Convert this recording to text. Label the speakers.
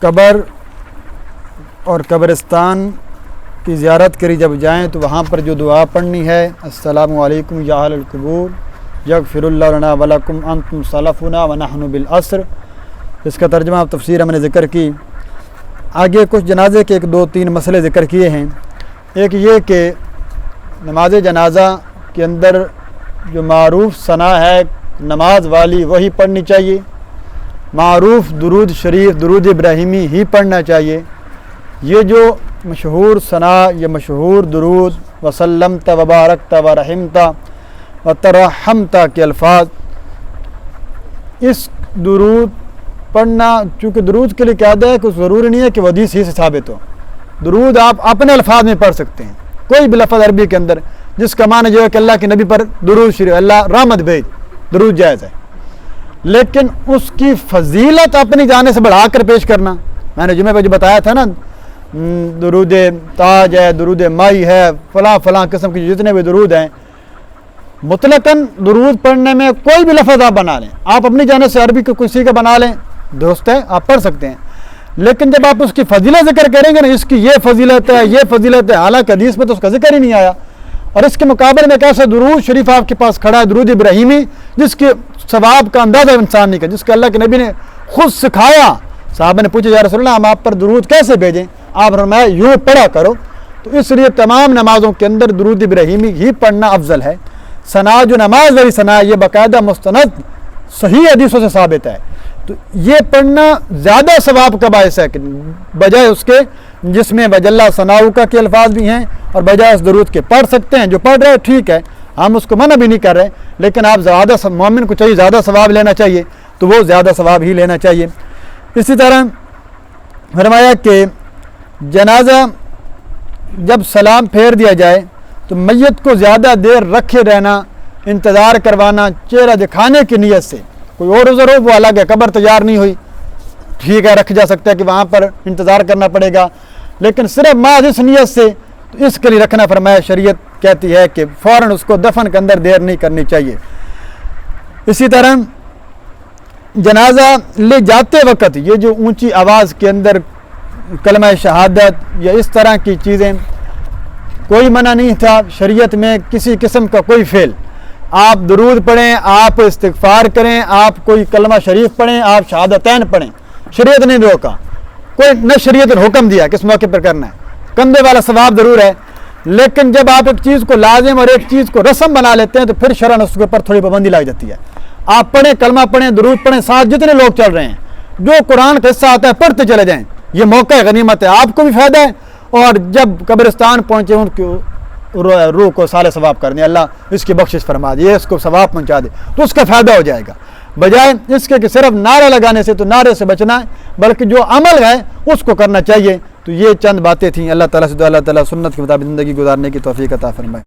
Speaker 1: قبر اور قبرستان کی زیارت کری جب جائیں تو وہاں پر جو دعا پڑھنی ہے، السلام علیکم یا اہل القبور یغفر اللہ لنا ولکم انتم سلفنا ونحن بالعصر، اس کا ترجمہ اور تفسیر ہم نے ذکر کی۔ آگے کچھ جنازے کے 2-3 مسئلے ذکر کیے ہیں۔ ایک یہ کہ نماز جنازہ کے اندر جو معروف ثنا ہے نماز والی وہی پڑھنی چاہیے، معروف درود شریف درود ابراہیمی ہی پڑھنا چاہیے۔ یہ جو مشہور ثنا یا مشہور درود وسلمت وبارکت ورحمت وترحمت کے الفاظ، اس درود پڑھنا چونکہ درود کے لیے قاعدہ ہے کہ ضروری نہیں ہے کہ وہ حدیث ہی سے ثابت ہو۔ درود آپ اپنے الفاظ میں پڑھ سکتے ہیں، کوئی بھی لفظ عربی کے اندر جس کا معنی جو ہے کہ اللہ کے نبی پر درود شریف، اللہ رحمت بھیج، درود جائز ہے، لیکن اس کی فضیلت اپنی جانے سے بڑھا کر پیش کرنا، میں نے جمعہ پہ جو بتایا تھا نا، درود تاج ہے، درود مائی ہے، فلاں فلاں قسم کے جتنے بھی درود ہیں، مطلقاً درود پڑھنے میں کوئی بھی لفظ آپ بنا لیں، آپ اپنی جانب سے عربی کو کسی کا بنا لیں، درست ہے، آپ پڑھ سکتے ہیں، لیکن جب آپ اس کی فضیلت ذکر کریں گے نا، اس کی یہ فضیلت ہے، یہ فضیلت ہے، حالانکہ حدیث میں تو اس کا ذکر ہی نہیں آیا، اور اس کے مقابلے میں کیسا درود شریف آپ کے پاس کھڑا ہے، درود ابراہیمی، جس کے ثواب کا اندازہ انسان نہیں کر، جس کا اللہ کے نبی نے خود سکھایا۔ صحابہ نے پوچھا یا رسول اللہ ہم آپ پر درود کیسے بھیجیں؟ آپ نے فرمایا یوں پڑھا کرو۔ تو اس لیے تمام نمازوں کے اندر درود ابراہیمی ہی پڑھنا افضل ہے۔ ثنا جو نماز والی ثنا ہے، یہ باقاعدہ مستند صحیح حدیثوں سے ثابت ہے، تو یہ پڑھنا زیادہ ثواب کا باعث ہے کہ بجائے اس کے جس میں وجل ثناؤ کا کے الفاظ بھی ہیں، اور بجائے اس درود کے پڑھ سکتے ہیں، جو پڑھ رہے ہیں ٹھیک ہے، ہم اس کو منع بھی نہیں کر رہے، لیکن آپ زیادہ مومن کو چاہیے زیادہ ثواب لینا چاہیے، تو وہ زیادہ ثواب ہی لینا چاہیے۔ اسی طرح فرمایا کہ جنازہ جب سلام پھیر دیا جائے تو میت کو زیادہ دیر رکھے رہنا، انتظار کروانا چہرہ دکھانے کی نیت سے، کوئی اور عذر ہو وہ الگ ہے، قبر تیار نہیں ہوئی ٹھیک ہے، رکھ جا سکتا ہے کہ وہاں پر انتظار کرنا پڑے گا، لیکن صرف محض اس نیت سے تو اس کے لیے رکھنا فرمایا شریعت کہتی ہے کہ فوراً اس کو دفن کے اندر دیر نہیں کرنی چاہیے۔ اسی طرح جنازہ لے جاتے وقت یہ جو اونچی آواز کے اندر کلمہ شہادت یا اس طرح کی چیزیں کوئی منع نہیں تھا شریعت میں، کسی قسم کا کوئی فعل، آپ درود پڑھیں، آپ استغفار کریں، آپ کوئی کلمہ شریف پڑھیں، آپ شہادتین پڑھیں، شریعت نے روکا، کوئی نہ شریعت نے حکم دیا کس موقع پر کرنا ہے، کندھے والا ثواب ضرور ہے، لیکن جب آپ ایک چیز کو لازم اور ایک چیز کو رسم بنا لیتے ہیں تو پھر شرعاً اس کے اوپر تھوڑی پابندی لگ جاتی ہے۔ آپ پڑھیں، کلمہ پڑھیں، درود پڑھیں، ساتھ جتنے لوگ چل رہے ہیں، جو قرآن کا حصہ آتا ہے پڑھتے چلے جائیں، یہ موقع غنیمت ہے، آپ کو بھی فائدہ ہے، اور جب قبرستان پہنچے ان کی روح کو صالح ثواب کر دیں، اللہ اس کی بخشش فرما دے، اس کو ثواب پہنچا دے، تو اس کا فائدہ ہو جائے گا، بجائے اس کے کہ صرف نعرہ لگانے سے، تو نعرے سے بچنا ہے، بلکہ جو عمل ہے اس کو کرنا چاہیے۔ تو یہ چند باتیں تھیں، اللہ تعالیٰ سے اللہ تعالیٰ سنت کے مطابق زندگی گزارنے کی توفیق عطا فرمائے۔